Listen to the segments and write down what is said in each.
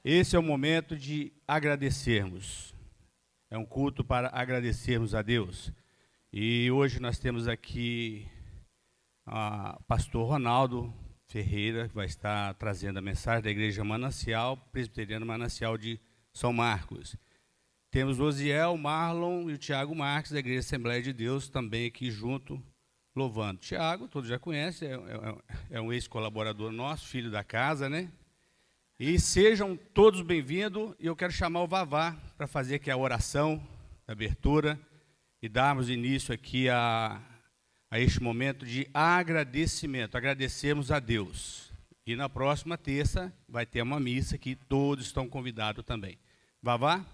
Esse é o momento de agradecermos. É um culto para agradecermos a Deus. E hoje nós temos aqui o pastor Ronaldo Ferreira, que vai estar trazendo a mensagem da Igreja Manancial, Presbiteriano Manancial de São Marcos. Temos o Osiel, Marlon e o Tiago Marques, da Igreja Assembleia de Deus, também aqui junto, louvando. Tiago, todos já conhecem, é um ex-colaborador nosso, filho da casa, né? E sejam todos bem-vindos, e eu quero chamar o Vavá para fazer aqui a oração, a abertura, e darmos início aqui a este momento de agradecimento, agradecermos a Deus. E na próxima terça vai ter uma missa que todos estão convidados também. Vavá?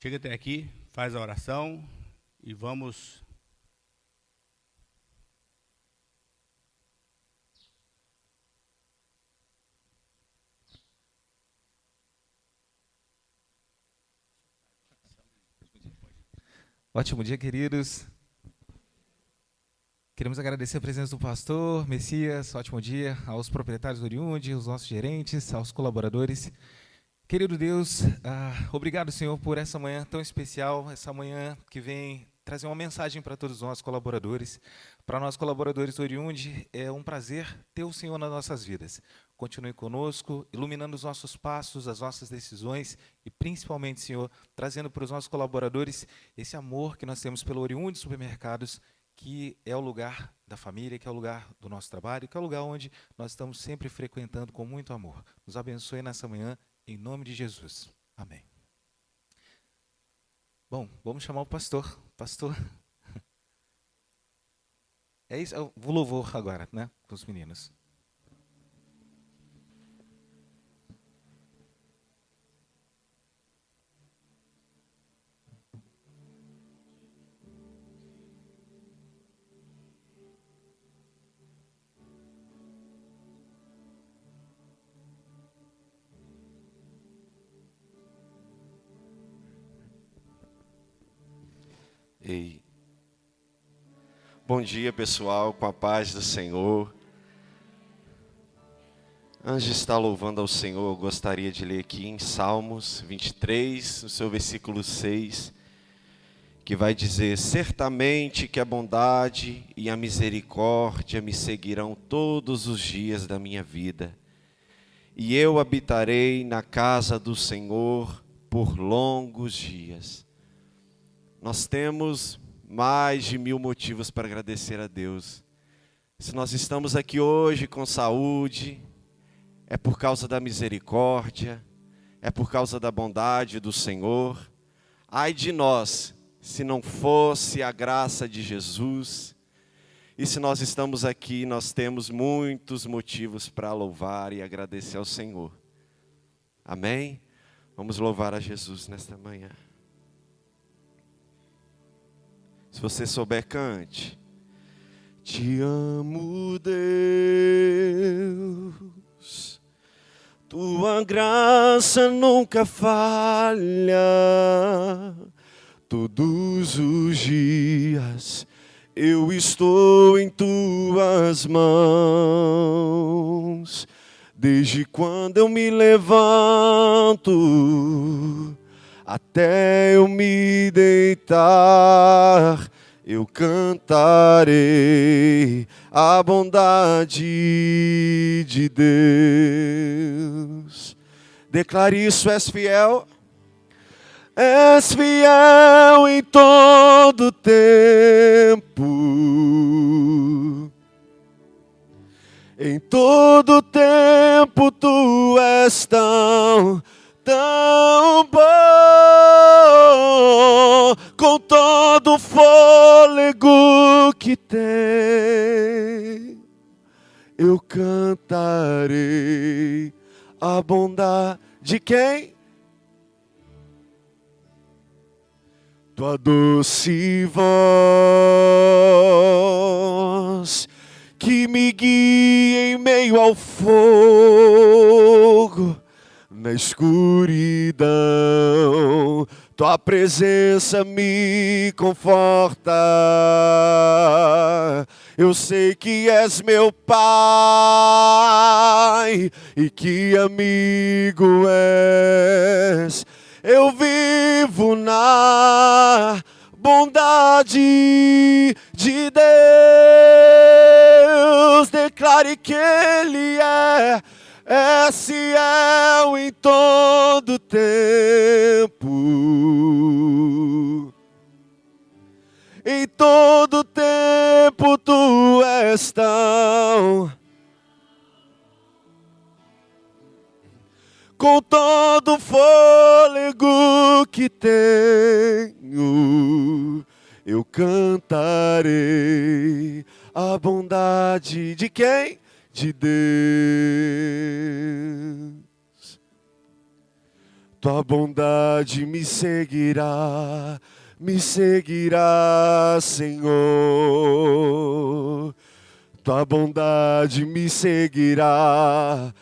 Chega até aqui, faz a oração e vamos... Ótimo dia, queridos. Queremos agradecer a presença do pastor, Messias, ótimo dia, aos proprietários do Oriundi, aos nossos gerentes, aos colaboradores. Querido Deus, obrigado, Senhor, por essa manhã tão especial, essa manhã que vem trazer uma mensagem para todos os nossos colaboradores. Para nós, colaboradores do Oriundi, é um prazer ter o Senhor nas nossas vidas. Continue conosco, iluminando os nossos passos, as nossas decisões e, principalmente, Senhor, trazendo para os nossos colaboradores esse amor que nós temos pelo Oriundi Supermercados, que é o lugar da família, que é o lugar do nosso trabalho, que é o lugar onde nós estamos sempre frequentando com muito amor. Nos abençoe nessa manhã, em nome de Jesus. Amém. Bom, vamos chamar o pastor. Pastor. É isso, eu vou louvor agora, né, com os meninos. Ei. Bom dia, pessoal, com a paz do Senhor. Antes de estar louvando ao Senhor, eu gostaria de ler aqui em Salmos 23, no seu versículo 6, que vai dizer: certamente que a bondade e a misericórdia me seguirão todos os dias da minha vida, e eu habitarei na casa do Senhor por longos dias. Nós temos mais de 1000 motivos para agradecer a Deus. Se nós estamos aqui hoje com saúde, é por causa da misericórdia, é por causa da bondade do Senhor. Ai de nós, se não fosse a graça de Jesus. E se nós estamos aqui, nós temos muitos motivos para louvar e agradecer ao Senhor. Amém? Vamos louvar a Jesus nesta manhã. Se você souber, cante. Te amo, Deus, tua graça nunca falha, todos os dias eu estou em tuas mãos, desde quando eu me levanto até eu me deitar, eu cantarei a bondade de Deus. Declare isso: és fiel. És fiel em todo tempo. Em todo tempo tu és tão bom, com todo o fôlego que tem, eu cantarei a bondade de quem? Tua doce voz que me guia em meio ao fogo, na escuridão tua presença me conforta. Eu sei que és meu Pai e que amigo és. Eu vivo na bondade de Deus. Declare que Ele é fiel em todo tempo. Em todo tempo tu és tão. Com todo fôlego que tenho, eu cantarei a bondade de quem? De Deus. Tua bondade me seguirá, Senhor. Tua bondade me seguirá,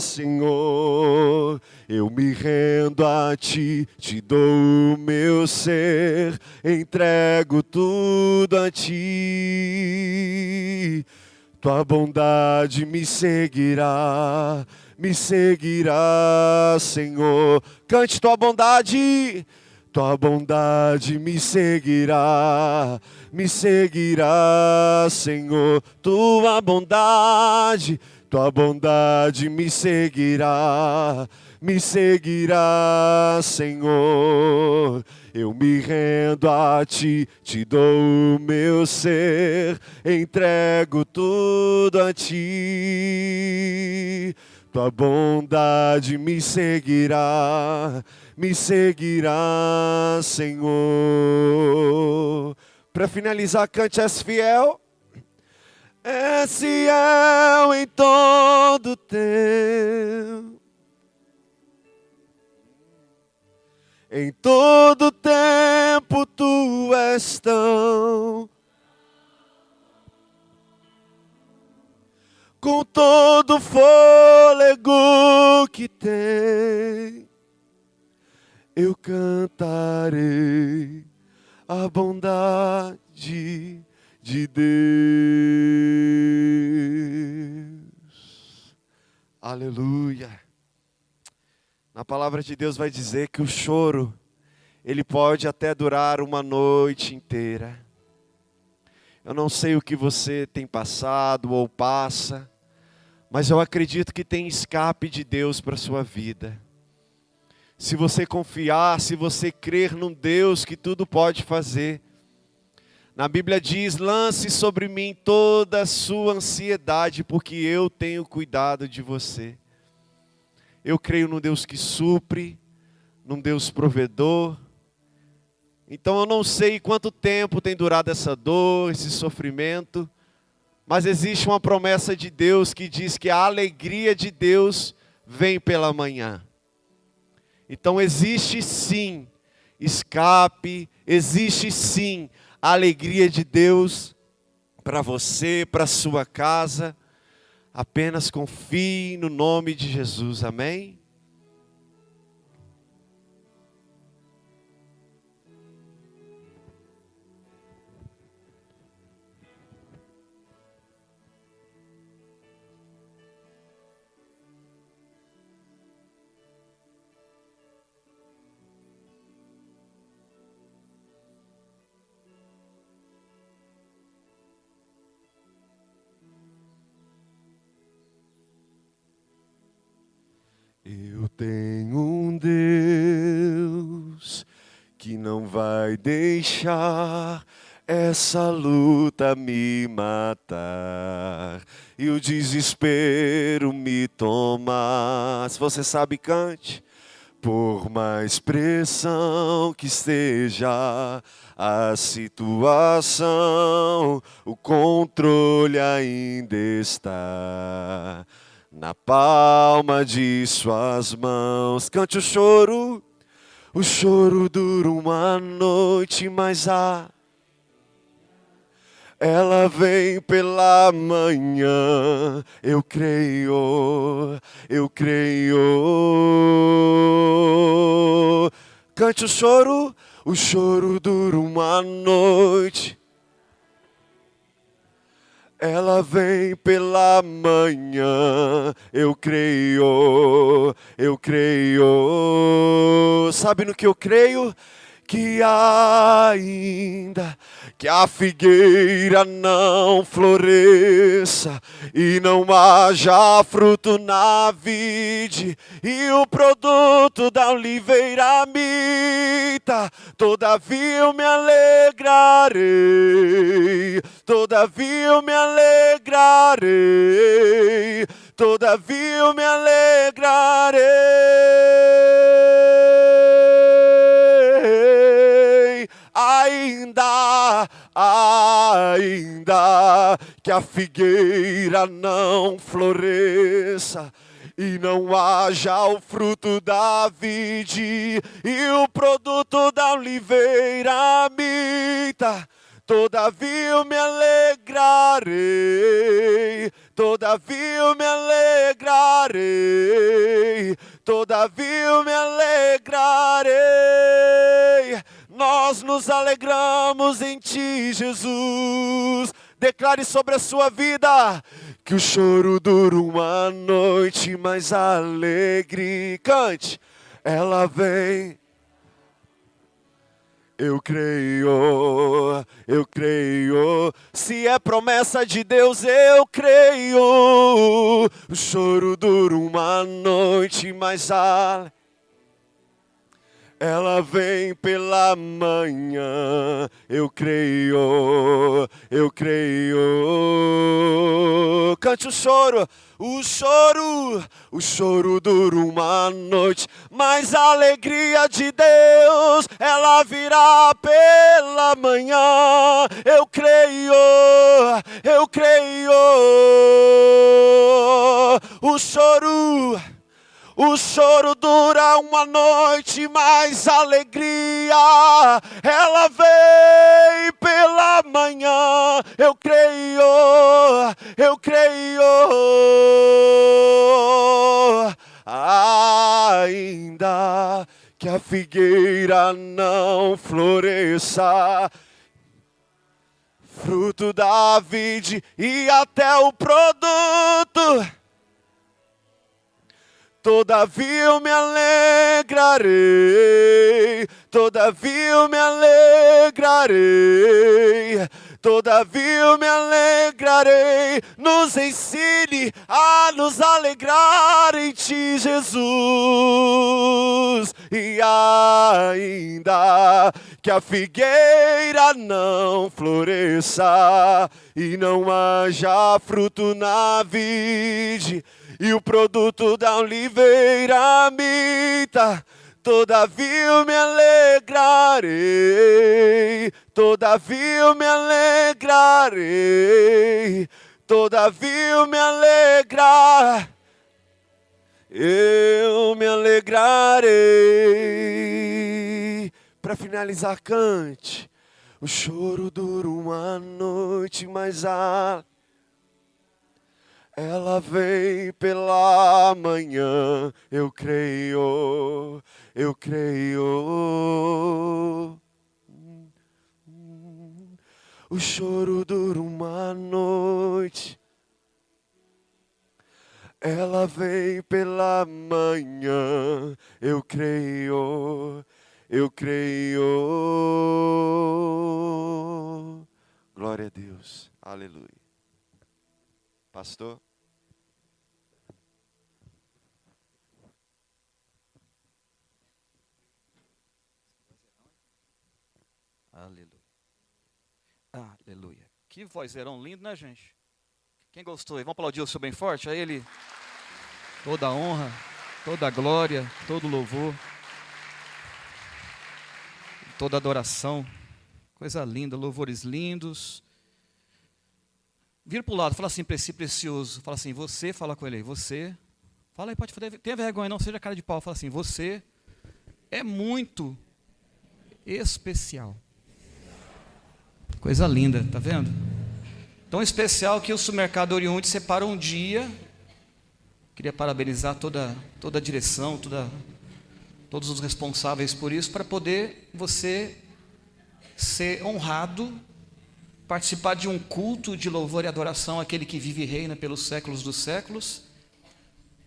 Senhor. Eu me rendo a Ti, Te dou o meu ser, entrego tudo a Ti. Tua bondade me seguirá, Senhor. Cante tua bondade me seguirá, Senhor. Tua bondade me seguirá, Senhor. Eu me rendo a Ti, Te dou o meu ser, entrego tudo a Ti. Tua bondade me seguirá, Senhor. Para finalizar, cante: és fiel. És fiel em todo tempo. Em todo tempo tu és tão. Com todo fôlego que tem, eu cantarei a bondade de Deus. Aleluia. Na palavra de Deus vai dizer que o choro, ele pode até durar uma noite inteira. Eu não sei o que você tem passado ou passa, mas eu acredito que tem escape de Deus para a sua vida. Se você confiar, se você crer num Deus que tudo pode fazer. Na Bíblia diz: lance sobre mim toda a sua ansiedade, porque eu tenho cuidado de você. Eu creio num Deus que supre, num Deus provedor. Então eu não sei quanto tempo tem durado essa dor, esse sofrimento, mas existe uma promessa de Deus que diz que a alegria de Deus vem pela manhã. Então existe sim escape, existe sim a alegria de Deus para você, para a sua casa. Apenas confie no nome de Jesus, amém? Eu tenho um Deus que não vai deixar essa luta me matar e o desespero me tomar. Se você sabe, cante. Por mais pressão que esteja a situação, o controle ainda está na palma de suas mãos. Cante o choro dura uma noite, mas ela vem pela manhã. Eu creio, Cante o choro dura uma noite. Ela vem pela manhã, eu creio. Sabe no que eu creio? Que ainda que a figueira não floresça e não haja fruto na vide e o produto da oliveira minta, todavia eu me alegrarei, todavia eu me alegrarei, todavia eu me alegrarei. Ainda que a figueira não floresça e não haja o fruto da vide e o produto da oliveira minta, todavia eu me alegrarei, todavia eu me alegrarei, todavia eu me alegrarei. Nós nos alegramos em Ti, Jesus. Declare sobre a sua vida que o choro dura uma noite, mas alegre. Cante, ela vem. Eu creio. Se é promessa de Deus, eu creio. O choro dura uma noite, mas alegre. Ela vem pela manhã, eu creio. Cante o choro dura uma noite, mas a alegria de Deus, ela virá pela manhã. Eu creio. O choro dura uma noite, mas a alegria, ela vem pela manhã. Eu creio. Ainda que a figueira não floresça, fruto da vide e até o produto, todavia eu me alegrarei, todavia eu me alegrarei, todavia eu me alegrarei. Nos ensine a nos alegrar em Ti, Jesus. E ainda que a figueira não floresça e não haja fruto na vide e o produto da oliveira minta, todavia eu me alegrarei, todavia eu me alegrarei, todavia eu me alegrarei. Para finalizar, cante. O choro dura uma noite, mas ela vem pela manhã. Eu creio. O choro dura uma noite, ela vem pela manhã. Eu creio. Glória a Deus. Aleluia. Pastor? Aleluia. Que vozeirão lindo, né, gente? Quem gostou aí? Vamos aplaudir o Senhor bem forte? A Ele toda a honra, toda a glória, todo o louvor, toda a adoração. Coisa linda, louvores lindos. Vira para o lado, fala assim para esse precioso. Fala assim, você, fala com ele aí. Você, fala aí, pode fazer, tenha vergonha não, seja cara de pau. Fala assim, você é muito especial. Coisa linda, tá vendo? Tão especial que o Supermercado Oriundi separa um dia. Queria parabenizar toda a direção, todos os responsáveis por isso, para poder você ser honrado, participar de um culto de louvor e adoração àquele que vive e reina pelos séculos dos séculos,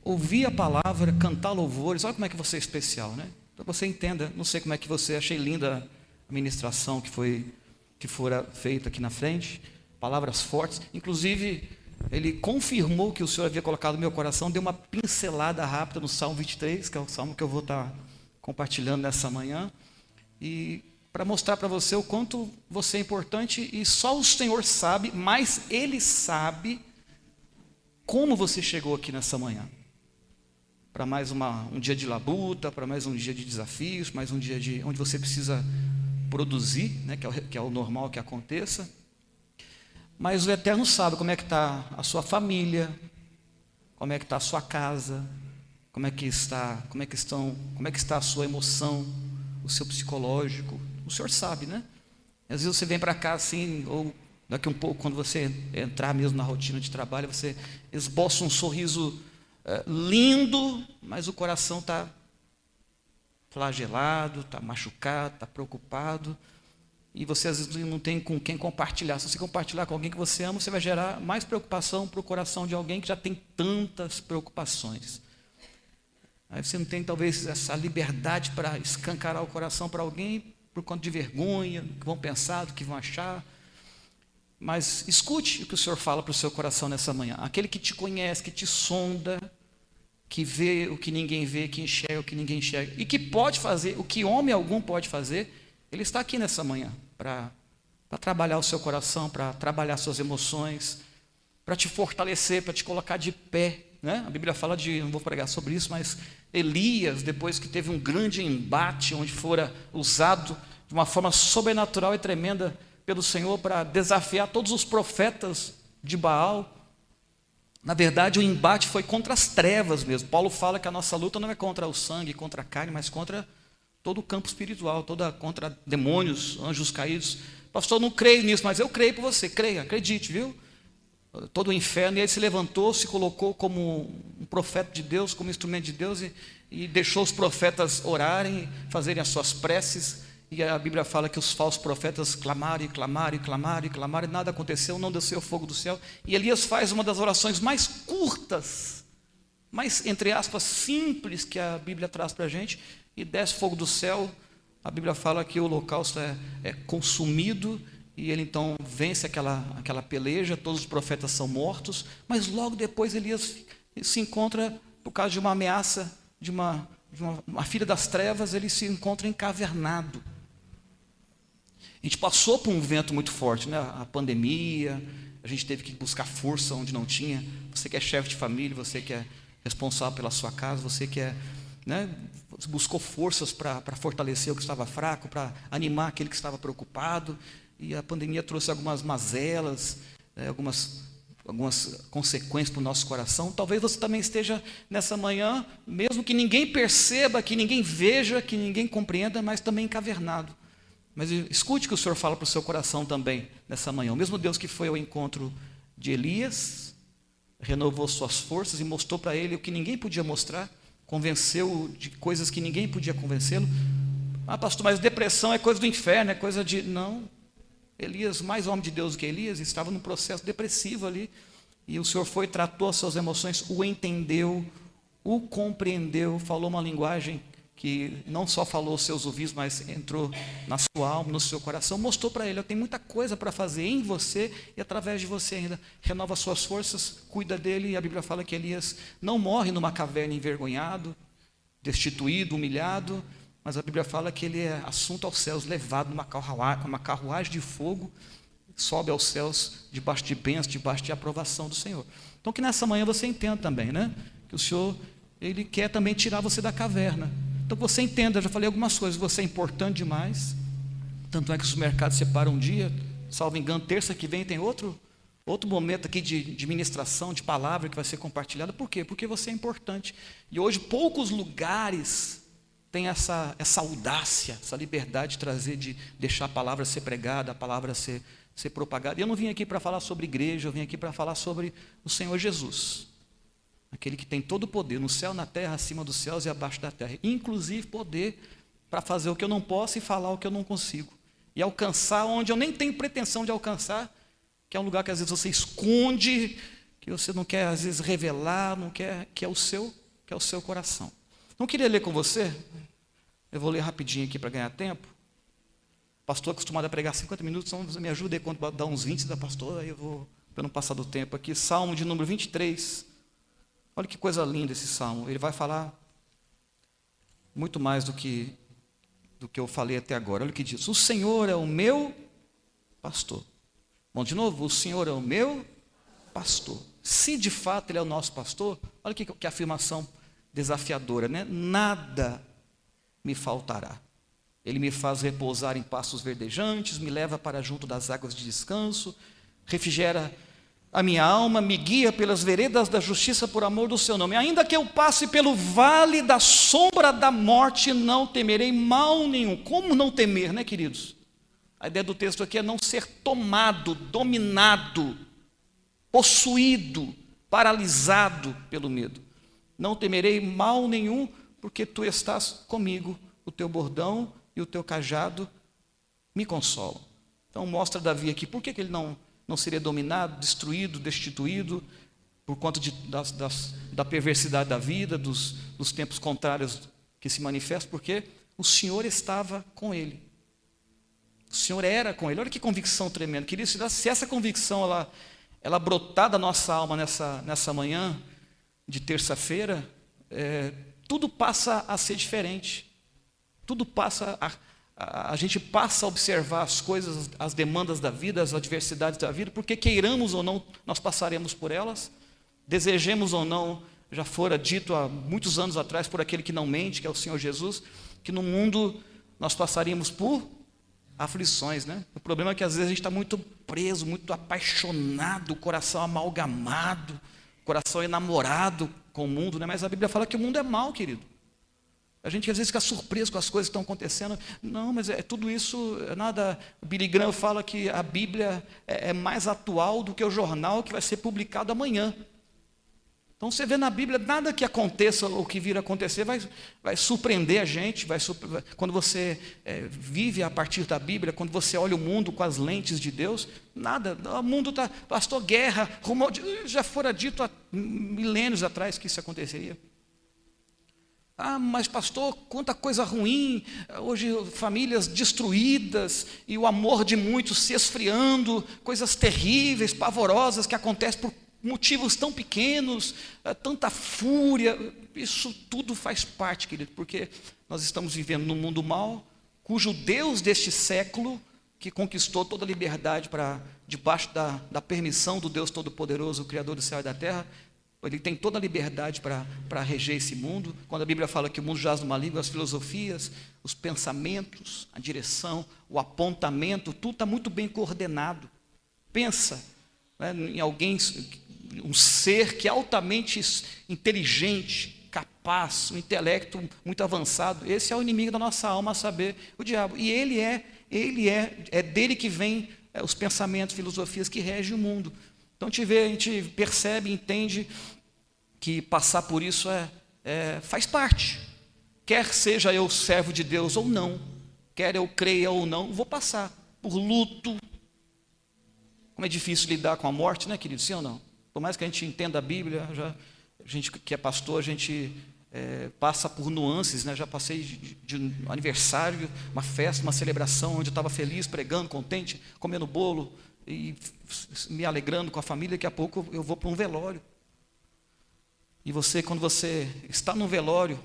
ouvir a palavra, cantar louvores. Olha como é que você é especial, né? Para você entenda, não sei como é que você, achei linda a ministração que fora feita aqui na frente, palavras fortes, inclusive ele confirmou que o Senhor havia colocado no meu coração, deu uma pincelada rápida no Salmo 23, que é o salmo que eu vou estar compartilhando nessa manhã, e para mostrar para você o quanto você é importante, e só o Senhor sabe, mas Ele sabe como você chegou aqui nessa manhã. Para mais um dia de labuta, para mais um dia de desafios, mais um dia onde você precisa produzir, né, que é o normal que aconteça. Mas o Eterno sabe como é que está a sua família, como é que está a sua casa, como é que está a sua emoção, o seu psicológico. O Senhor sabe, né? Às vezes você vem para cá assim, ou daqui um pouco, quando você entrar mesmo na rotina de trabalho, você esboça um sorriso lindo, mas o coração está flagelado, está machucado, está preocupado, e você às vezes não tem com quem compartilhar. Se você compartilhar com alguém que você ama, você vai gerar mais preocupação para o coração de alguém que já tem tantas preocupações. Aí você não tem talvez essa liberdade para escancarar o coração para alguém, por conta de vergonha, do que vão pensar, do que vão achar. Mas escute o que o Senhor fala para o seu coração nessa manhã. Aquele que te conhece, que te sonda, que vê o que ninguém vê, que enxerga o que ninguém enxerga, e que pode fazer o que homem algum pode fazer, Ele está aqui nessa manhã para trabalhar o seu coração, para trabalhar suas emoções, para te fortalecer, para te colocar de pé, né? A Bíblia fala não vou pregar sobre isso, mas Elias, depois que teve um grande embate, onde fora usado de uma forma sobrenatural e tremenda pelo Senhor para desafiar todos os profetas de Baal. Na verdade, o embate foi contra as trevas mesmo. Paulo fala que a nossa luta não é contra o sangue, contra a carne, mas contra todo o campo espiritual, contra demônios, anjos caídos. Pastor, eu não creio nisso, mas eu creio por você. Creia, acredite, viu? Todo o inferno, e ele se levantou, se colocou como um profeta de Deus, como instrumento de Deus, e deixou os profetas orarem, fazerem as suas preces. E a Bíblia fala que os falsos profetas clamaram, e nada aconteceu, não desceu fogo do céu. E Elias faz uma das orações mais curtas, mais, entre aspas, simples que a Bíblia traz para a gente, e desce fogo do céu. A Bíblia fala que o holocausto é consumido, e ele então vence aquela peleja, todos os profetas são mortos, mas logo depois Elias se encontra, por causa de uma ameaça, de uma filha das trevas, ele se encontra encavernado. A gente passou por um vento muito forte, né? A pandemia, a gente teve que buscar força onde não tinha. Você que é chefe de família, você que é responsável pela sua casa, você que você buscou forças para fortalecer o que estava fraco, para animar aquele que estava preocupado. E a pandemia trouxe algumas mazelas, algumas consequências para o nosso coração. Talvez você também esteja nessa manhã, mesmo que ninguém perceba, que ninguém veja, que ninguém compreenda, mas também encavernado. Mas escute o que o Senhor fala para o seu coração também nessa manhã. O mesmo Deus que foi ao encontro de Elias, renovou suas forças e mostrou para ele o que ninguém podia mostrar, convenceu de coisas que ninguém podia convencê-lo. Ah, pastor, mas depressão é coisa do inferno, é coisa de... Não. Elias, mais homem de Deus do que Elias, estava num processo depressivo ali, e o Senhor foi, tratou as suas emoções, o entendeu, o compreendeu, falou uma linguagem que não só falou aos seus ouvidos, mas entrou na sua alma, no seu coração, mostrou para ele: eu tenho muita coisa para fazer em você e através de você ainda. Renova suas forças, cuida dele. E a Bíblia fala que Elias não morre numa caverna envergonhado, destituído, humilhado, mas a Bíblia fala que ele é assunto aos céus, levado numa carruagem de fogo, sobe aos céus, debaixo de bênçãos, debaixo de aprovação do Senhor. Então que nessa manhã você entenda também, né? Que o Senhor, Ele quer também tirar você da caverna. Então que você entenda, eu já falei algumas coisas, você é importante demais. Tanto é que os mercados separam um dia, salvo engano, terça que vem tem outro momento aqui de ministração, de palavra que vai ser compartilhada. Por quê? Porque você é importante. E hoje poucos lugares têm essa audácia, essa liberdade de trazer, de deixar a palavra ser pregada, a palavra ser propagada. E eu não vim aqui para falar sobre igreja, eu vim aqui para falar sobre o Senhor Jesus. aquele que tem todo o poder, no céu, na terra, acima dos céus e abaixo da terra, inclusive poder para fazer o que eu não posso e falar o que eu não consigo, e alcançar onde eu nem tenho pretensão de alcançar, que é um lugar que às vezes você esconde, que você não quer às vezes revelar, não quer, que é o seu coração. Não queria ler com você, eu vou ler rapidinho aqui para ganhar tempo. Pastor acostumado a pregar 50 minutos, então me ajuda aí quando dá uns 20 da pastora, aí eu vou, para não passar do tempo aqui, Salmo de número 23, olha que coisa linda esse Salmo, ele vai falar muito mais do que eu falei até agora. Olha o que diz: o Senhor é o meu pastor. Bom, de novo, o Senhor é o meu pastor. Se de fato Ele é o nosso pastor, olha que afirmação desafiadora, né? Nada me faltará. Ele me faz repousar em pastos verdejantes, me leva para junto das águas de descanso, refrigera a minha alma, me guia pelas veredas da justiça por amor do seu nome. Ainda que eu passe pelo vale da sombra da morte, não temerei mal nenhum. Como não temer, né, queridos? A ideia do texto aqui é não ser tomado, dominado, possuído, paralisado pelo medo. Não temerei mal nenhum, porque tu estás comigo, o teu bordão e o teu cajado me consolam. Então mostra Davi aqui, por que ele não seria dominado, destruído, destituído, por conta da perversidade da vida, dos tempos contrários que se manifestam, porque o Senhor estava com ele. O Senhor era com ele. Olha que convicção tremenda. Querido, se essa convicção ela brotar da nossa alma nessa manhã de terça-feira, tudo passa a ser diferente. Tudo passa a gente passa a observar as coisas, as demandas da vida, as adversidades da vida, porque queiramos ou não, nós passaremos por elas, desejemos ou não, já fora dito há muitos anos atrás por aquele que não mente, que é o Senhor Jesus, que no mundo nós passaríamos por aflições, né? O problema é que às vezes a gente está muito preso, muito apaixonado, o coração amalgamado, o coração enamorado com o mundo, né? Mas a Bíblia fala que o mundo é mau, querido. A gente às vezes fica surpreso com as coisas que estão acontecendo. Não, mas tudo isso, nada. O Billy Graham fala que a Bíblia é mais atual do que o jornal que vai ser publicado amanhã. Então você vê na Bíblia, nada que aconteça ou que vir a acontecer vai surpreender a gente. Quando você vive a partir da Bíblia, quando você olha o mundo com as lentes de Deus, nada. O mundo está, pastor, guerra, rumor já fora dito há milênios atrás que isso aconteceria. Ah, mas pastor, quanta coisa ruim, hoje famílias destruídas e o amor de muitos se esfriando, coisas terríveis, pavorosas que acontecem por motivos tão pequenos, tanta fúria. Isso tudo faz parte, querido, porque nós estamos vivendo num mundo mau, cujo Deus deste século, que conquistou toda a liberdade debaixo da permissão do Deus Todo-Poderoso, o Criador do céu e da terra, Ele tem toda a liberdade para reger esse mundo. Quando a Bíblia fala que o mundo jaz no maligno, as filosofias, os pensamentos, a direção, o apontamento, tudo está muito bem coordenado. Pensa, né, em alguém, um ser que é altamente inteligente, capaz, um intelecto muito avançado. Esse é o inimigo da nossa alma, a saber, o diabo. E é dele que vem os pensamentos, filosofias que regem o mundo. Então a gente percebe, entende que passar por isso faz parte. Quer seja eu servo de Deus ou não, quer eu creia ou não, vou passar por luto. Como é difícil lidar com a morte, né, querido? Sim ou não? Por mais que a gente entenda a Bíblia, a gente que é pastor, a gente passa por nuances, né? Já passei de um aniversário, uma festa, uma celebração, onde eu estava feliz, pregando, contente, comendo bolo e me alegrando com a família. Daqui a pouco eu vou para um velório. E você, quando você está no velório,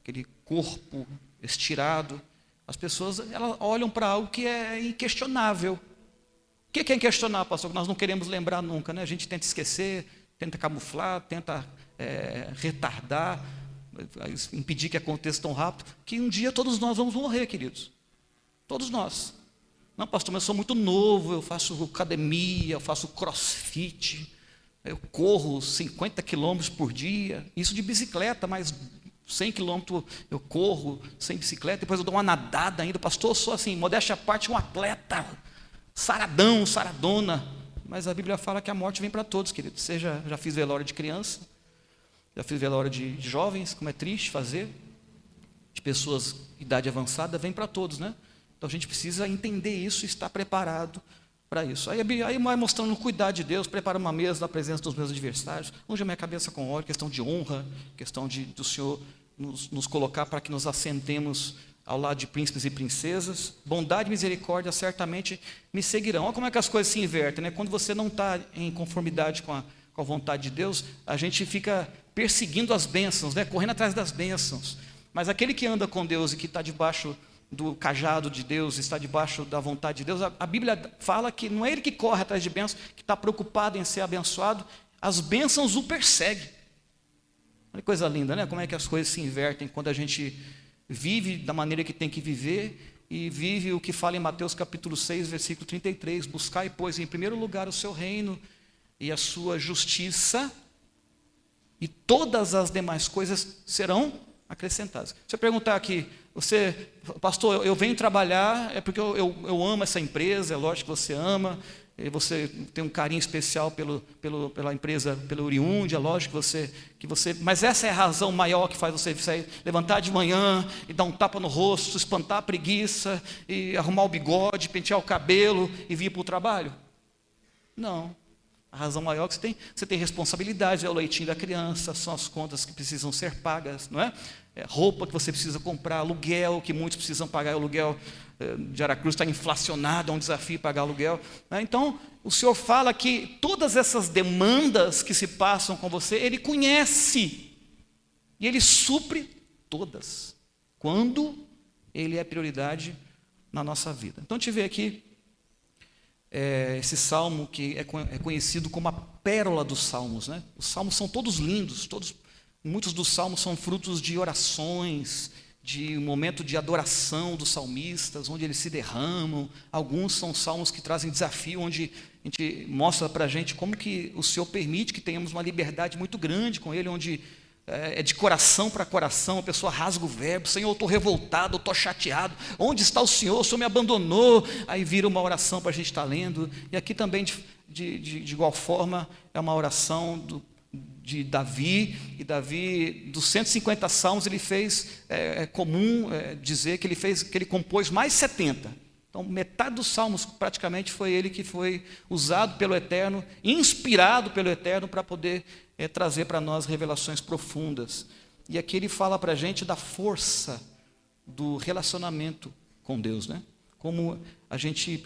aquele corpo estirado, as pessoas elas olham para algo que é inquestionável. O que é inquestionável, pastor? Que nós não queremos lembrar nunca, né? A gente tenta esquecer, tenta camuflar, tenta retardar, impedir que aconteça tão rápido, que um dia todos nós vamos morrer, queridos. Todos nós. Não, pastor, mas eu sou muito novo, eu faço academia, eu faço crossfit, eu corro 50 quilômetros por dia, isso de bicicleta, mas 100 quilômetros eu corro sem bicicleta, depois eu dou uma nadada ainda. Pastor, eu sou assim, modéstia à parte, um atleta, saradão, saradona. Mas a Bíblia fala que a morte vem para todos, querido. Você já fiz velório de criança, Já fiz velório de jovens, como é triste fazer, de pessoas de idade avançada, vem para todos, né? Então a gente precisa entender isso e estar preparado para isso. Aí vai mostrando o cuidado de Deus, prepara uma mesa na presença dos meus adversários, unge a minha cabeça com óleo, questão de honra, questão do Senhor nos colocar para que nos assentemos ao lado de príncipes e princesas. Bondade e misericórdia certamente me seguirão. Olha como é que as coisas se invertem, né? Quando você não está em conformidade com a vontade de Deus, a gente fica perseguindo as bênçãos, né? Correndo atrás das bênçãos. Mas aquele que anda com Deus e que está debaixo do cajado de Deus, está debaixo da vontade de Deus, a Bíblia fala que não é ele que corre atrás de bênçãos, que está preocupado em ser abençoado, as bênçãos o perseguem. Olha que coisa linda, né? Como é que as coisas se invertem quando a gente vive da maneira que tem que viver e vive o que fala em Mateus capítulo 6, versículo 33, buscai, pois, em primeiro lugar o seu reino e a sua justiça, e todas as demais coisas serão acrescentadas. Se eu perguntar aqui, pastor, eu venho trabalhar, é porque eu amo essa empresa, é lógico que você ama, e você tem um carinho especial pela empresa, pelo Oriúnde, é lógico que você, mas essa é a razão maior que faz você sair, levantar de manhã e dar um tapa no rosto, espantar a preguiça, e arrumar o bigode, pentear o cabelo e vir para o trabalho? Não. A razão maior é que você tem responsabilidade, é o leitinho da criança, são as contas que precisam ser pagas, não é? É roupa que você precisa comprar, aluguel que muitos precisam pagar, o aluguel de Aracruz está inflacionado, é um desafio pagar aluguel. Né? Então, o Senhor fala que todas essas demandas que se passam com você, Ele conhece, e Ele supre todas, quando Ele é prioridade na nossa vida. Então, te vê aqui, esse salmo que é conhecido como a pérola dos salmos, né? Os salmos são todos lindos, muitos dos salmos são frutos de orações, de um momento de adoração dos salmistas, onde eles se derramam. Alguns são salmos que trazem desafio, onde a gente mostra para a gente como que o Senhor permite que tenhamos uma liberdade muito grande com Ele, onde é de coração para coração, a pessoa rasga o verbo, Senhor, eu estou revoltado, eu estou chateado, onde está o Senhor me abandonou, aí vira uma oração para a gente estar lendo. E aqui também, de igual forma, é uma oração de Davi, e Davi, dos 150 salmos, ele fez, comum dizer que ele compôs mais 70, então metade dos salmos praticamente foi ele que foi usado pelo Eterno, inspirado pelo Eterno para poder trazer para nós revelações profundas. E aqui ele fala para a gente da força do relacionamento com Deus, né? Como a gente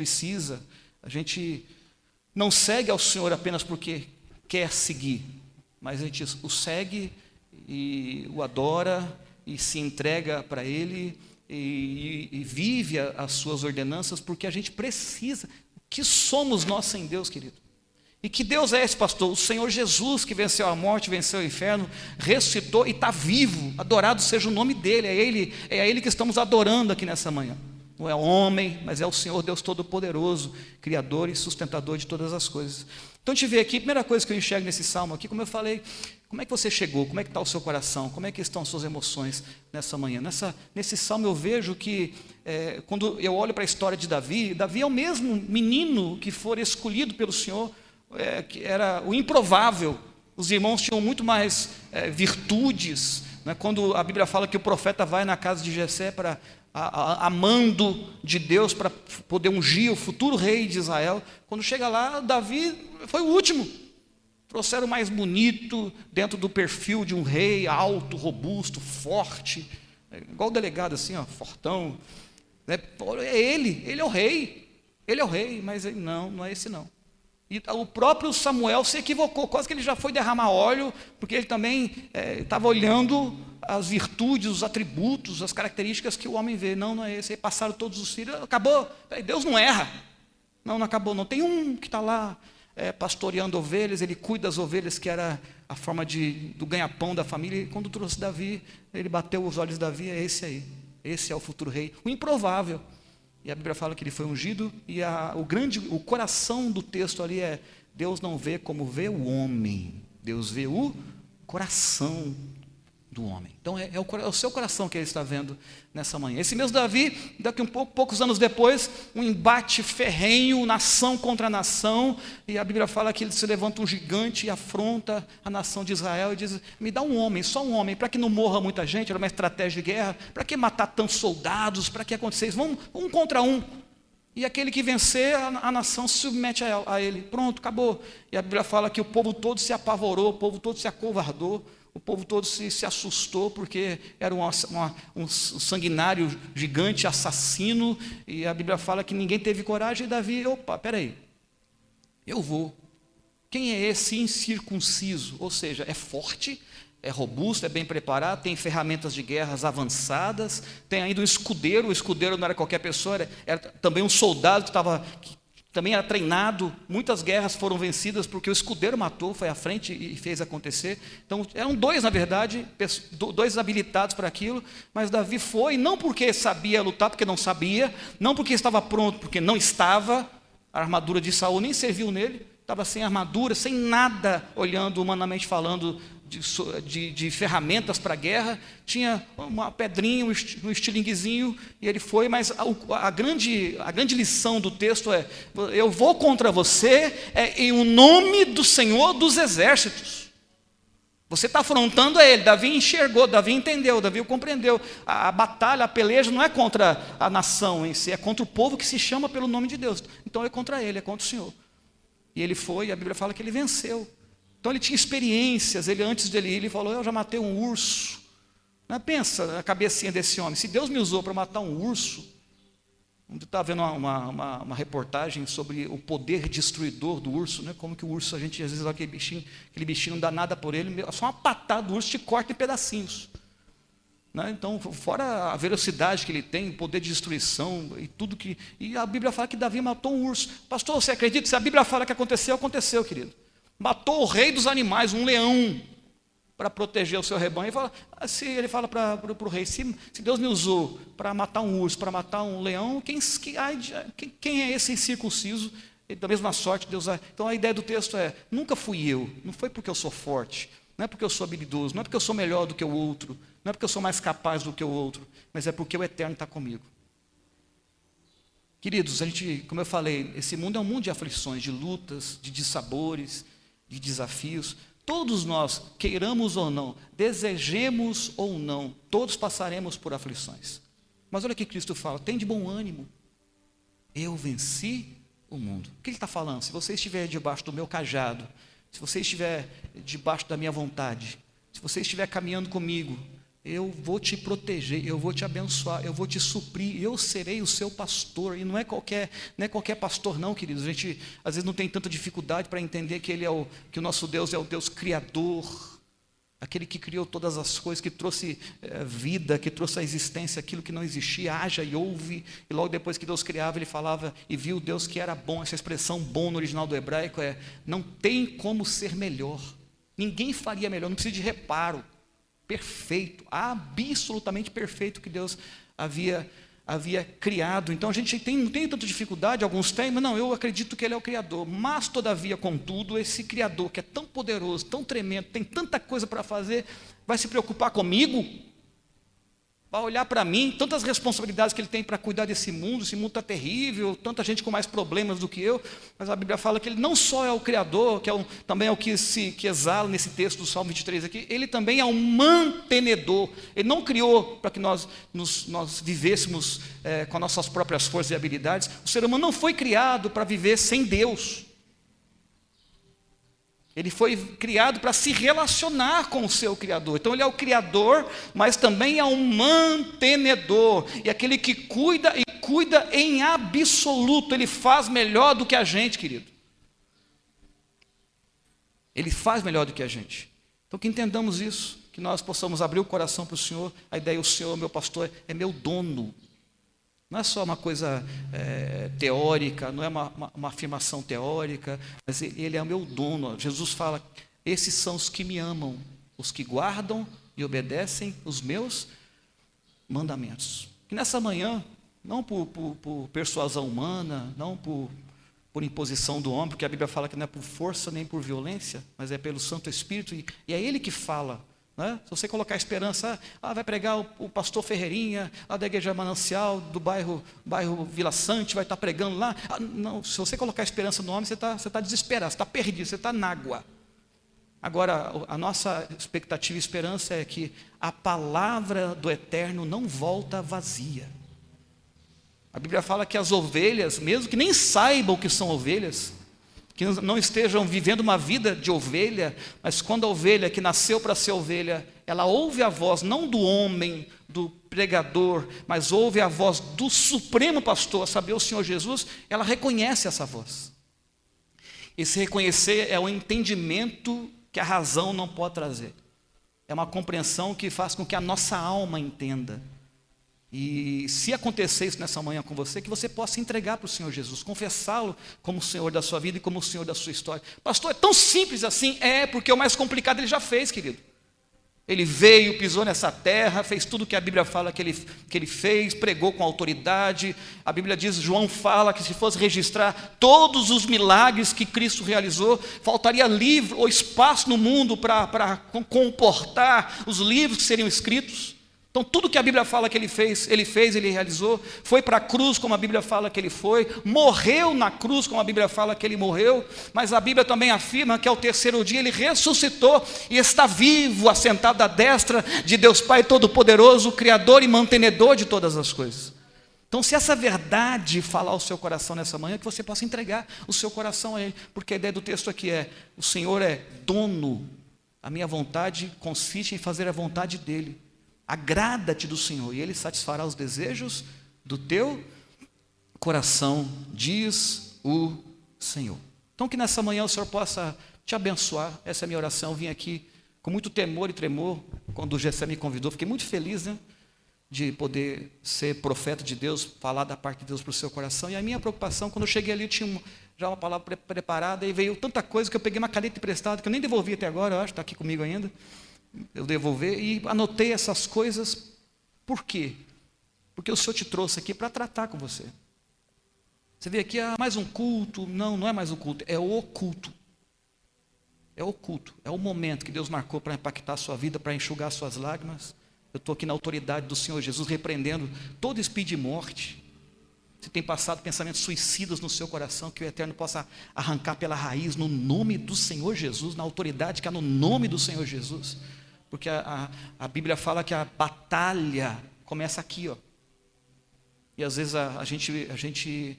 não segue ao Senhor apenas porque quer seguir, mas a gente o segue e o adora e se entrega para Ele e vive as suas ordenanças, porque a gente precisa. Que somos nós sem Deus, querido? E que Deus é esse, pastor? O Senhor Jesus, que venceu a morte, venceu o inferno, ressuscitou e está vivo. Adorado seja o nome dEle. É a Ele que estamos adorando aqui nessa manhã. Não é homem, mas é o Senhor Deus Todo-Poderoso, Criador e sustentador de todas as coisas. Então, te ver aqui, a primeira coisa que eu enxergo nesse salmo aqui, como eu falei, como é que você chegou? Como é que está o seu coração? Como é que estão as suas emoções nessa manhã? Nesse salmo eu vejo que, quando eu olho para a história de Davi é o mesmo menino que for escolhido pelo Senhor, que era o improvável. Os irmãos tinham muito mais virtudes, né? Quando a Bíblia fala que o profeta vai na casa de Jessé a mando de Deus para poder ungir o futuro rei de Israel, quando chega lá, Davi foi o último. Trouxeram o mais bonito, dentro do perfil de um rei, alto, robusto, forte, igual o delegado assim, ó, fortão, né? Ele é o rei, mas não é esse não. E o próprio Samuel se equivocou, quase que ele já foi derramar óleo, porque ele também estava olhando as virtudes, os atributos, as características que o homem vê. Não é esse. Aí passaram todos os filhos, acabou. Deus não erra. Não acabou não. Tem um que está lá pastoreando ovelhas, ele cuida das ovelhas, que era a forma do ganha-pão da família. E quando trouxe Davi, ele bateu os olhos de Davi, é esse aí. Esse é o futuro rei, o improvável. E a Bíblia fala que ele foi ungido, e o coração do texto ali é: Deus não vê como vê o homem, Deus vê o coração do homem. Então é o seu coração que ele está vendo nessa manhã. Esse mesmo Davi, daqui poucos anos depois, um embate ferrenho, nação contra nação, e a Bíblia fala que ele se levanta um gigante e afronta a nação de Israel e diz: me dá um homem, só um homem, para que não morra muita gente. Era uma estratégia de guerra. Para que matar tantos soldados? Para que acontecer isso? Vamos um contra um. E aquele que vencer, a nação se submete a ele. Pronto, acabou. E a Bíblia fala que o povo todo se apavorou, o povo todo se acovardou, o povo todo se assustou, porque era um sanguinário gigante, assassino, e a Bíblia fala que ninguém teve coragem, e Davi: opa, peraí, eu vou. Quem é esse incircunciso? Ou seja, é forte, é robusto, é bem preparado, tem ferramentas de guerras avançadas, tem ainda o escudeiro não era qualquer pessoa, era também um soldado que também era treinado. Muitas guerras foram vencidas porque o escudeiro matou, foi à frente e fez acontecer. Então eram dois, na verdade, dois habilitados para aquilo, mas Davi foi, não porque sabia lutar, porque não sabia, não porque estava pronto, porque não estava. A armadura de Saul nem serviu nele, estava sem armadura, sem nada, olhando humanamente falando, de ferramentas para a guerra. Tinha uma pedrinha, um estilinguezinho, e ele foi. Mas a grande lição do texto é: eu vou contra você em o nome do Senhor dos Exércitos. Você está afrontando a ele. Davi enxergou, Davi entendeu, Davi compreendeu. A batalha, a peleja não é contra a nação em si, é contra o povo que se chama pelo nome de Deus. Então é contra ele, é contra o Senhor. E ele foi, e a Bíblia fala que ele venceu. Então ele tinha experiências. Antes dele ir, ele falou: eu já matei um urso. Pensa a cabecinha desse homem: se Deus me usou para matar um urso. Eu estava vendo uma reportagem sobre o poder destruidor do urso, como que o urso, a gente às vezes olha aquele bichinho não dá nada por ele, só uma patada do urso te corta em pedacinhos. Então, fora a velocidade que ele tem, o poder de destruição e tudo que... E a Bíblia fala que Davi matou um urso. Pastor, você acredita? Se a Bíblia fala que aconteceu, aconteceu, querido. Matou o rei dos animais, um leão, para proteger o seu rebanho. Ele fala para o rei: se Deus me usou para matar um urso, para matar um leão, quem é esse incircunciso? Da mesma sorte, Deus vai. Então a ideia do texto é: nunca fui eu, não foi porque eu sou forte, não é porque eu sou habilidoso, não é porque eu sou melhor do que o outro, não é porque eu sou mais capaz do que o outro, mas é porque o Eterno está comigo. Queridos, como eu falei, esse mundo é um mundo de aflições, de lutas, de dissabores, de desafios. Todos nós, queiramos ou não, desejemos ou não, todos passaremos por aflições. Mas olha o que Cristo fala: tem de bom ânimo, eu venci o mundo. O que ele está falando? Se você estiver debaixo do meu cajado, se você estiver debaixo da minha vontade, se você estiver caminhando comigo, eu vou te proteger, eu vou te abençoar, eu vou te suprir, eu serei o seu pastor. E não é qualquer pastor não, queridos. A gente às vezes não tem tanta dificuldade para entender que que o nosso Deus é o Deus criador, aquele que criou todas as coisas, que trouxe vida, que trouxe à existência aquilo que não existia. Haja e ouve. E logo depois que Deus criava, ele falava: e viu Deus que era bom. Essa expressão bom no original do hebraico é: não tem como ser melhor, ninguém faria melhor, não precisa de reparo. Perfeito, absolutamente perfeito que Deus havia criado. Então a gente não tem tanta dificuldade, alguns têm, mas não, eu acredito que Ele é o Criador. Mas todavia, contudo, esse Criador que é tão poderoso, tão tremendo, tem tanta coisa para fazer, vai se preocupar comigo? Vai olhar para mim, tantas responsabilidades que Ele tem para cuidar desse mundo. Esse mundo está terrível, tanta gente com mais problemas do que eu. Mas a Bíblia fala que Ele não só é o Criador, que também é o que exala nesse texto do Salmo 23 aqui, Ele também é um mantenedor. Ele não criou para que nós vivêssemos com nossas próprias forças e habilidades. O ser humano não foi criado para viver sem Deus. Ele foi criado para se relacionar com o seu Criador. Então Ele é o Criador, mas também é um mantenedor. E aquele que cuida em absoluto. Ele faz melhor do que a gente, querido. Ele faz melhor do que a gente. Então que entendamos isso, que nós possamos abrir o coração para o Senhor. A ideia: o Senhor, meu pastor, é meu dono. Não é só uma coisa teórica, não é uma afirmação teórica, mas Ele é o meu dono. Jesus fala: esses são os que me amam, os que guardam e obedecem os meus mandamentos. E nessa manhã, não por persuasão humana, não por imposição do homem, porque a Bíblia fala que não é por força nem por violência, mas é pelo Santo Espírito, e é Ele que fala né? Se você colocar esperança, vai pregar o pastor Ferreirinha, lá da Igreja Manancial, do bairro Vila Sante, vai estar pregando lá. Não, se você colocar esperança no homem, você está desesperado, você está perdido, você está na água. Agora, a nossa expectativa e esperança é que a palavra do Eterno não volta vazia. A Bíblia fala que as ovelhas, mesmo que nem saibam que são ovelhas, que não estejam vivendo uma vida de ovelha, mas quando a ovelha que nasceu para ser ovelha, ela ouve a voz, não do homem, do pregador, mas ouve a voz do supremo pastor, a saber, o Senhor Jesus, ela reconhece essa voz. Esse reconhecer é o entendimento que a razão não pode trazer. É uma compreensão que faz com que a nossa alma entenda. E se acontecer isso nessa manhã com você, que você possa entregar para o Senhor Jesus, confessá-lo como o Senhor da sua vida e como o Senhor da sua história. Pastor, é tão simples assim? Porque o mais complicado ele já fez, querido. Ele veio, pisou nessa terra, fez tudo o que a Bíblia fala que ele fez, pregou com autoridade. A Bíblia diz, João fala que se fosse registrar todos os milagres que Cristo realizou, faltaria livro ou espaço no mundo para comportar os livros que seriam escritos. Então tudo que a Bíblia fala que ele fez, ele realizou. Foi para a cruz como a Bíblia fala que ele foi, morreu na cruz como a Bíblia fala que ele morreu, mas a Bíblia também afirma que ao terceiro dia ele ressuscitou e está vivo, assentado à destra de Deus Pai Todo-Poderoso, Criador e mantenedor de todas as coisas. Então se essa verdade falar ao seu coração nessa manhã, que você possa entregar o seu coração a Ele, porque a ideia do texto aqui é, o Senhor é dono, a minha vontade consiste em fazer a vontade dEle. Agrada-te do Senhor, e Ele satisfará os desejos do teu coração, diz o Senhor. Então que nessa manhã o Senhor possa te abençoar. Essa é a minha oração. Eu vim aqui com muito temor e tremor, quando o Gessé me convidou, fiquei muito feliz, né, de poder ser profeta de Deus, falar da parte de Deus para o seu coração. E a minha preocupação, quando eu cheguei ali, eu tinha já uma palavra preparada, e veio tanta coisa que eu peguei uma caneta emprestada, que eu nem devolvi até agora, eu acho, está aqui comigo ainda. Eu devolver e anotei essas coisas. Por quê? Porque o Senhor te trouxe aqui para tratar com você. Você vê aqui, mais um culto. Não é mais um culto, é o culto. É o culto, é o momento que Deus marcou para impactar a sua vida, para enxugar suas lágrimas. Eu estou aqui na autoridade do Senhor Jesus, repreendendo todo espírito de morte. Se tem passado pensamentos suicidas no seu coração, que o Eterno possa arrancar pela raiz, no nome do Senhor Jesus, na autoridade que há no nome do Senhor Jesus. Porque a Bíblia fala que a batalha começa aqui, ó. E às vezes a gente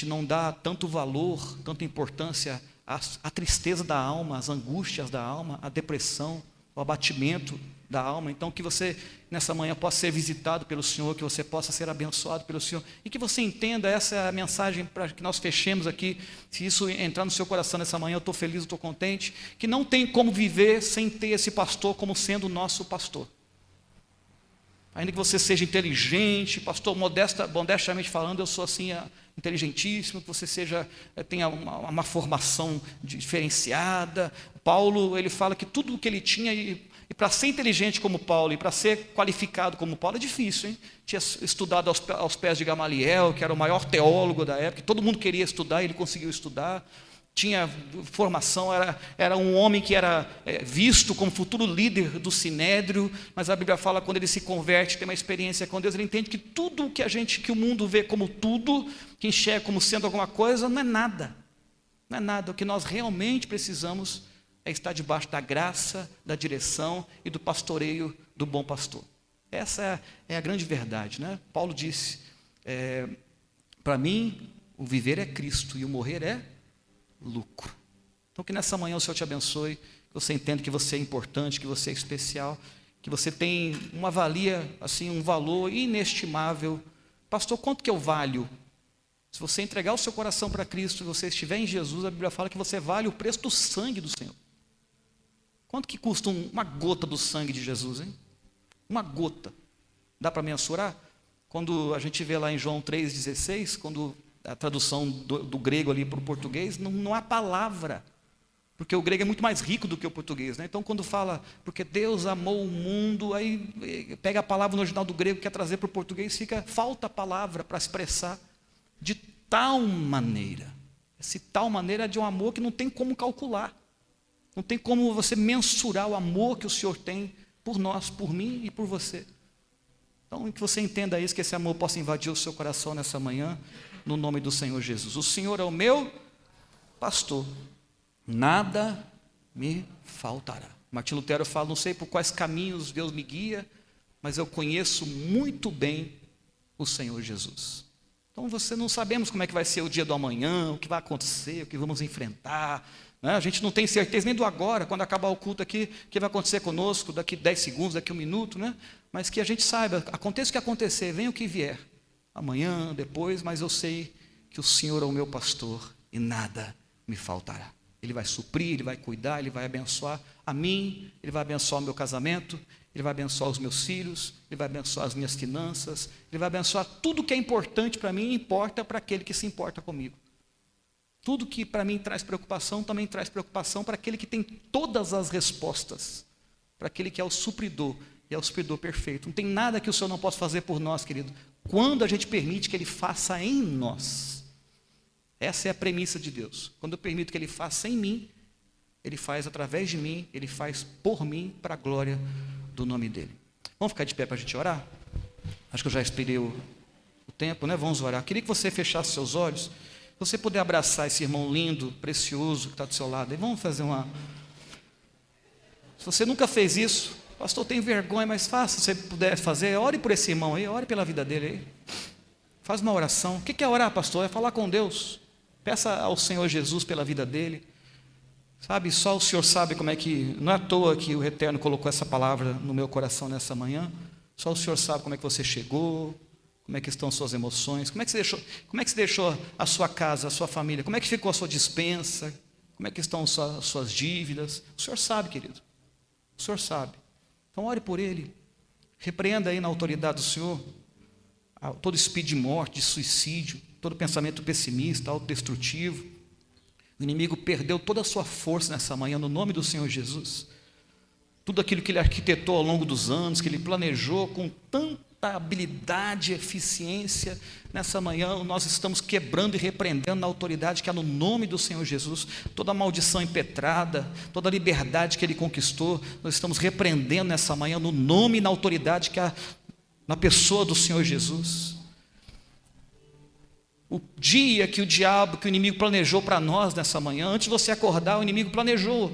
não dá tanto valor, tanta importância à tristeza da alma, às angústias da alma, à depressão, ao abatimento da alma. Então que você nessa manhã possa ser visitado pelo Senhor, que você possa ser abençoado pelo Senhor, e que você entenda, essa é a mensagem para que nós fechemos aqui. Se isso entrar no seu coração nessa manhã, eu estou feliz, eu estou contente, que não tem como viver sem ter esse pastor como sendo o nosso pastor. Ainda que você seja inteligente, pastor, modestamente falando, eu sou assim, inteligentíssimo, que você tenha uma formação diferenciada. Paulo, ele fala que tudo o que ele tinha, e para ser inteligente como Paulo, e para ser qualificado como Paulo, é difícil, hein? Tinha estudado aos pés de Gamaliel, que era o maior teólogo da época, todo mundo queria estudar, ele conseguiu estudar. Tinha formação, era um homem que era visto como futuro líder do Sinédrio, mas a Bíblia fala, quando ele se converte, tem uma experiência com Deus, ele entende que tudo que o mundo vê como tudo, que enxerga como sendo alguma coisa, não é nada. Não é nada. O que nós realmente precisamos é estar debaixo da graça, da direção e do pastoreio do bom pastor. Essa é a grande verdade, né? Paulo disse, para mim, o viver é Cristo e o morrer é lucro. Então que nessa manhã o Senhor te abençoe, que você entenda que você é importante, que você é especial, que você tem uma valia, assim, um valor inestimável. Pastor, quanto que eu valho? Se você entregar o seu coração para Cristo, se você estiver em Jesus, a Bíblia fala que você vale o preço do sangue do Senhor. Quanto que custa uma gota do sangue de Jesus, hein? Uma gota. Dá para mensurar? Quando a gente vê lá em João 3,16, quando a tradução do grego ali para o português, não há palavra, porque o grego é muito mais rico do que o português, né? Então quando fala, porque Deus amou o mundo, aí pega a palavra no original do grego, quer trazer para o português, falta a palavra para expressar, de tal maneira. Esse tal maneira é de um amor que não tem como calcular, Não tem como você mensurar o amor que o Senhor tem por nós, por mim e por você. Então, que você entenda isso, que esse amor possa invadir o seu coração nessa manhã, no nome do Senhor Jesus. O Senhor é o meu pastor, nada me faltará. Martim Lutero fala, não sei por quais caminhos Deus me guia, mas eu conheço muito bem o Senhor Jesus. Então, você não sabemos como é que vai ser o dia do amanhã, o que vai acontecer, o que vamos enfrentar, né? A gente não tem certeza nem do agora, quando acabar o culto aqui, o que vai acontecer conosco, daqui 10 segundos, daqui 1 minuto, né? Mas que a gente saiba, aconteça o que acontecer, venha o que vier, amanhã, depois, mas eu sei que o Senhor é o meu pastor e nada me faltará. Ele vai suprir, Ele vai cuidar, Ele vai abençoar a mim, Ele vai abençoar o meu casamento, Ele vai abençoar os meus filhos, Ele vai abençoar as minhas finanças, Ele vai abençoar tudo que é importante para mim e importa para aquele que se importa comigo. Tudo que para mim traz preocupação, também traz preocupação para aquele que tem todas as respostas, para aquele que é o supridor, e é o supridor perfeito. Não tem nada que o Senhor não possa fazer por nós, querido, quando a gente permite que Ele faça em nós. Essa é a premissa de Deus. Quando eu permito que Ele faça em mim, Ele faz através de mim, Ele faz por mim, para a glória do nome dEle. Vamos ficar de pé para a gente orar? Acho que eu já expirei o tempo, né? Vamos orar. Queria que você fechasse seus olhos. Se você puder abraçar esse irmão lindo, precioso, que está do seu lado. E vamos fazer uma... Se você nunca fez isso, pastor, tem vergonha, mas faça. Se você puder fazer, ore por esse irmão aí, ore pela vida dele aí. Faz uma oração. O que é orar, pastor? É falar com Deus. Peça ao Senhor Jesus pela vida dele. Sabe, só o Senhor sabe como é que... Não é à toa que o Eterno colocou essa palavra no meu coração nessa manhã. Só o Senhor sabe como é que você chegou, como é que estão suas emoções, como é que você deixou a sua casa, a sua família, como é que ficou a sua despensa, como é que estão as suas dívidas. O Senhor sabe, querido. O Senhor sabe. Então ore por ele. Repreenda aí na autoridade do Senhor todo espírito de morte, de suicídio, todo pensamento pessimista, autodestrutivo. O inimigo perdeu toda a sua força nessa manhã, no nome do Senhor Jesus. Tudo aquilo que ele arquitetou ao longo dos anos, que ele planejou com tanta habilidade e eficiência, nessa manhã nós estamos quebrando e repreendendo na autoridade que há no nome do Senhor Jesus, toda a maldição impetrada, toda a liberdade que ele conquistou, nós estamos repreendendo nessa manhã no nome e na autoridade que há na pessoa do Senhor Jesus. O dia que o inimigo planejou para nós nessa manhã, antes de você acordar, o inimigo planejou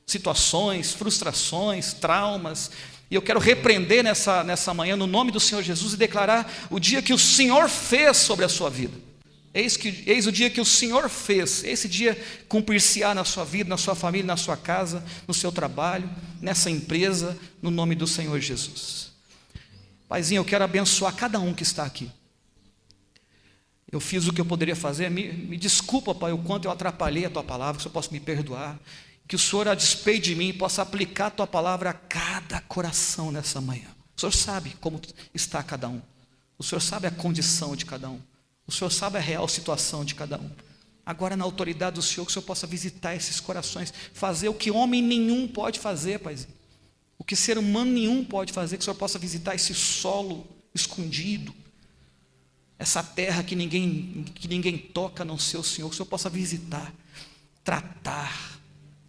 situações, frustrações, traumas, e eu quero repreender nessa manhã, no nome do Senhor Jesus, e declarar o dia que o Senhor fez sobre a sua vida. Eis o dia que o Senhor fez. Esse dia cumprir-se-á na sua vida, na sua família, na sua casa, no seu trabalho, nessa empresa, no nome do Senhor Jesus. Paizinho, eu quero abençoar cada um que está aqui. Eu fiz o que eu poderia fazer, me desculpa, Pai, o quanto eu atrapalhei a Tua palavra, que o Senhor possa me perdoar, que o Senhor, a despeito de mim, possa aplicar a Tua palavra a cada coração nessa manhã. O Senhor sabe como está cada um, o Senhor sabe a condição de cada um, o Senhor sabe a real situação de cada um. Agora, na autoridade do Senhor, que o Senhor possa visitar esses corações, fazer o que homem nenhum pode fazer, Paizinho, o que ser humano nenhum pode fazer, que o Senhor possa visitar esse solo escondido, essa terra que ninguém toca, a não ser o Senhor, que o Senhor possa visitar, tratar,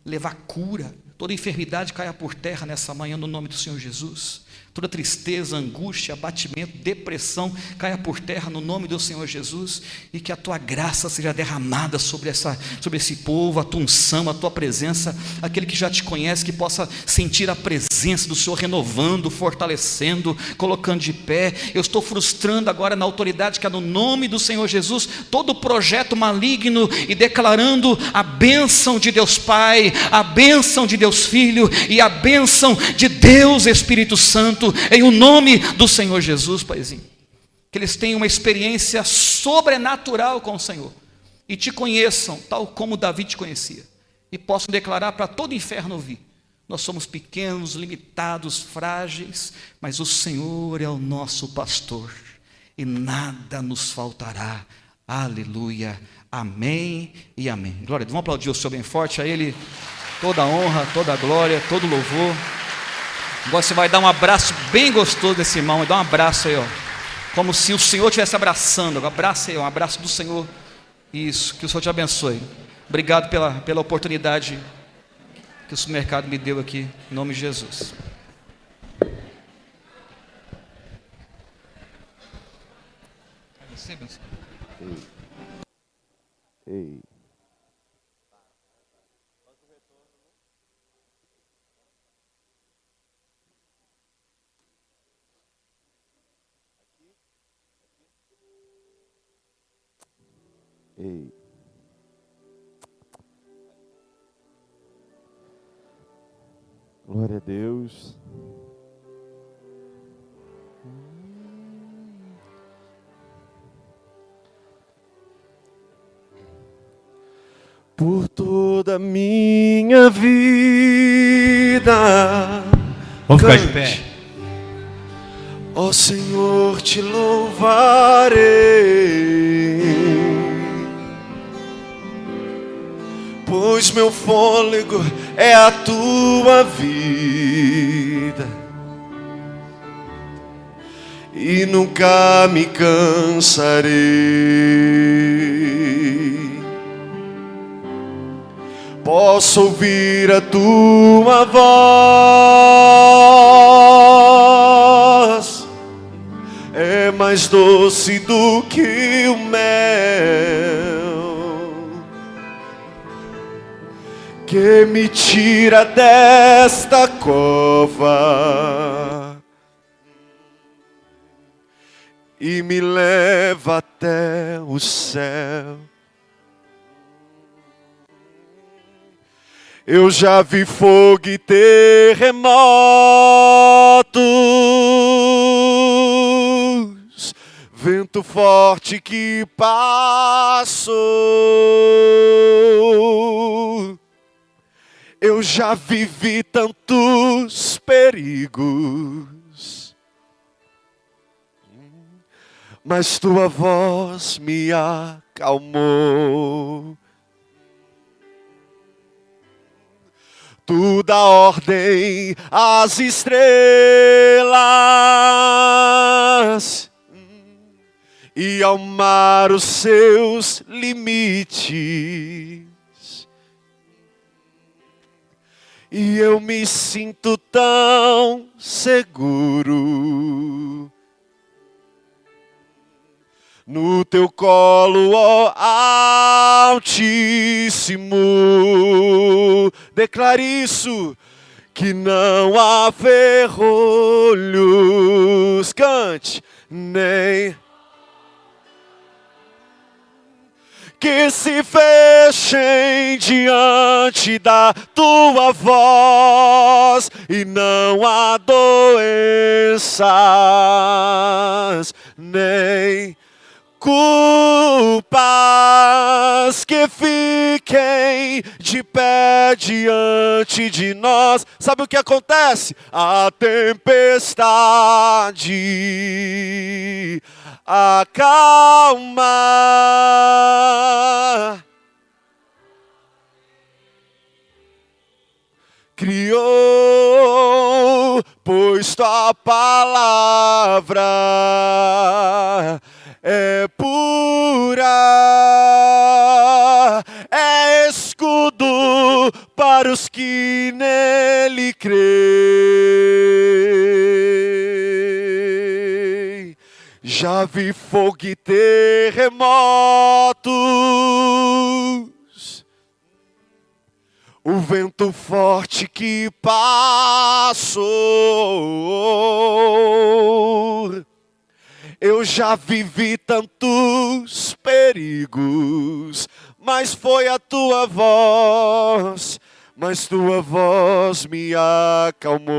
levar cura, toda enfermidade caia por terra nessa manhã, no nome do Senhor Jesus. Toda tristeza, angústia, abatimento, depressão caia por terra no nome do Senhor Jesus, e que a Tua graça seja derramada sobre esse povo, a Tua unção, a Tua presença, aquele que já Te conhece, que possa sentir a presença do Senhor renovando, fortalecendo, colocando de pé. Eu estou frustrando agora na autoridade que é no nome do Senhor Jesus, todo projeto maligno, e declarando a bênção de Deus Pai, a bênção de Deus Filho e a bênção de Deus Espírito Santo, em o nome do Senhor Jesus, Paizinho. Que eles tenham uma experiência sobrenatural com o Senhor e Te conheçam, tal como Davi Te conhecia, e possam declarar para todo o inferno ouvir: nós somos pequenos, limitados, frágeis, mas o Senhor é o nosso pastor e nada nos faltará. Aleluia, amém e amém. Glória a Deus. Vamos aplaudir o Senhor bem forte, a Ele toda a honra, toda a glória, todo o louvor. Agora você vai dar um abraço bem gostoso desse irmão, dá um abraço aí, ó, como se o Senhor estivesse abraçando. Abraça aí, um abraço do Senhor. Isso, que o Senhor te abençoe. Obrigado pela oportunidade que o supermercado me deu aqui, em nome de Jesus. Ei. Ei. Glória a Deus. Por toda a minha vida. Vamos ficar de pé. Ó Senhor, te louvarei, pois meu fôlego é a tua vida e nunca me cansarei. Posso ouvir a tua voz, é mais doce do que o mel, que me tira desta cova e me leva até o céu. Eu já vi fogo e terremotos, vento forte que passou. Eu já vivi tantos perigos, mas tua voz me acalmou. Tu dá ordem às estrelas e ao mar os seus limites. E eu me sinto tão seguro no teu colo, ó Altíssimo. Declare isso, que não há ferrolhos, cante, nem que se fechem diante da tua voz, e não há doenças, nem culpas que fiquem de pé diante de nós. Sabe o que acontece? A tempestade acalma. Criou, pois tua palavra é pura, é escudo para os que nele creem. Já vi fogo e terremotos, o vento forte que passou. Eu já vivi tantos perigos, mas foi a tua voz, mas tua voz me acalmou.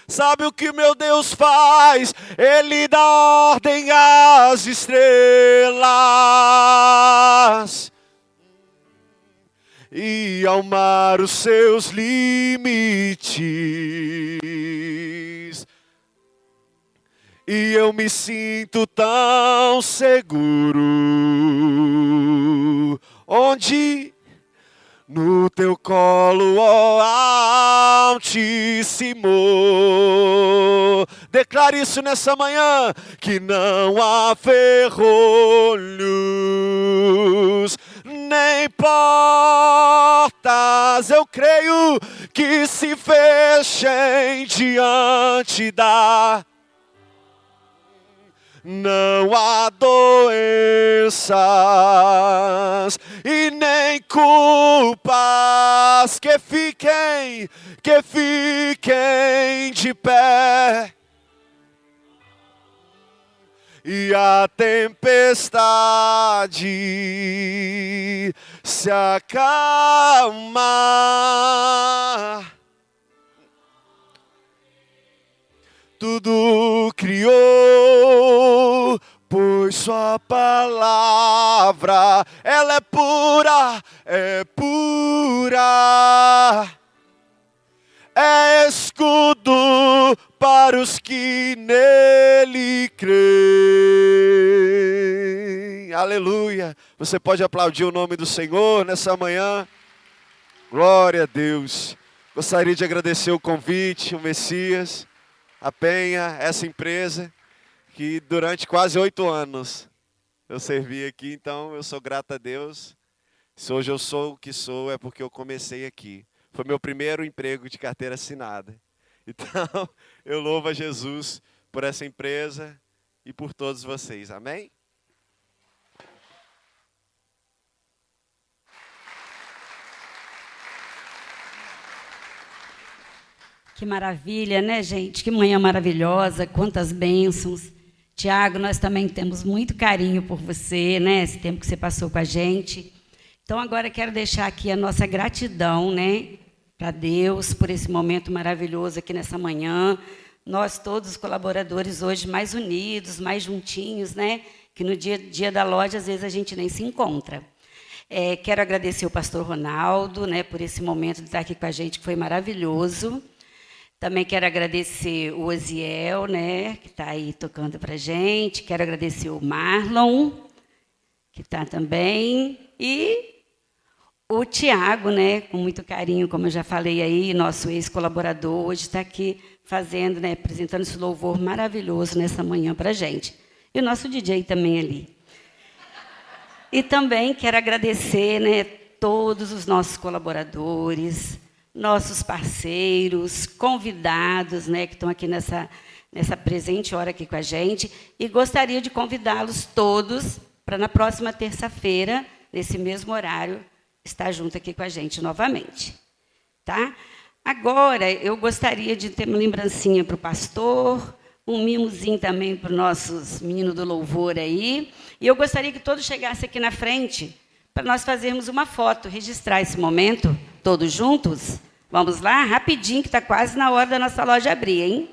Sabe o que meu Deus faz? Ele dá ordem às estrelas e ao mar os seus limites. E eu me sinto tão seguro. Onde? No teu colo, ó Altíssimo. Declare isso nessa manhã, que não há ferrolhos, nem portas, eu creio, que se fechem diante da. Não há doenças e nem culpas que fiquem de pé. E a tempestade se acalma. Tudo criou, pois sua palavra, ela é pura, é escudo para os que nele creem. Aleluia. Você pode aplaudir o nome do Senhor nessa manhã? Glória a Deus. Gostaria de agradecer o convite, o Messias, a Penha, essa empresa, que durante quase 8 anos eu servi aqui, então eu sou grato a Deus. Se hoje eu sou o que sou, é porque eu comecei aqui. Foi meu primeiro emprego de carteira assinada. Então, eu louvo a Jesus por essa empresa e por todos vocês. Amém? Que maravilha, né, gente? Que manhã maravilhosa, quantas bênçãos. Tiago, nós também temos muito carinho por você, né? Esse tempo que você passou com a gente. Então, agora quero deixar aqui a nossa gratidão, né, para Deus por esse momento maravilhoso aqui nessa manhã. Nós todos os colaboradores hoje mais unidos, mais juntinhos, né? Que no dia da loja, às vezes, a gente nem se encontra. Quero agradecer o pastor Ronaldo, né, por esse momento de estar aqui com a gente, que foi maravilhoso. Também quero agradecer o Oziel, né, que está aí tocando para a gente. Quero agradecer o Marlon, que está também. E o Tiago, né, com muito carinho, como eu já falei aí, nosso ex-colaborador, hoje está aqui fazendo, né, apresentando esse louvor maravilhoso nessa manhã para a gente. E o nosso DJ também ali. E também quero agradecer, né, todos os nossos colaboradores, nossos parceiros, convidados, né, que estão aqui nessa presente hora aqui com a gente, e gostaria de convidá-los todos para, na próxima terça-feira, nesse mesmo horário, estar junto aqui com a gente novamente. Tá? Agora, eu gostaria de ter uma lembrancinha para o pastor, um mimozinho também para os nossos meninos do louvor aí, e eu gostaria que todos chegassem aqui na frente, para nós fazermos uma foto, registrar esse momento, todos juntos. Vamos lá? Rapidinho, que está quase na hora da nossa loja abrir, hein?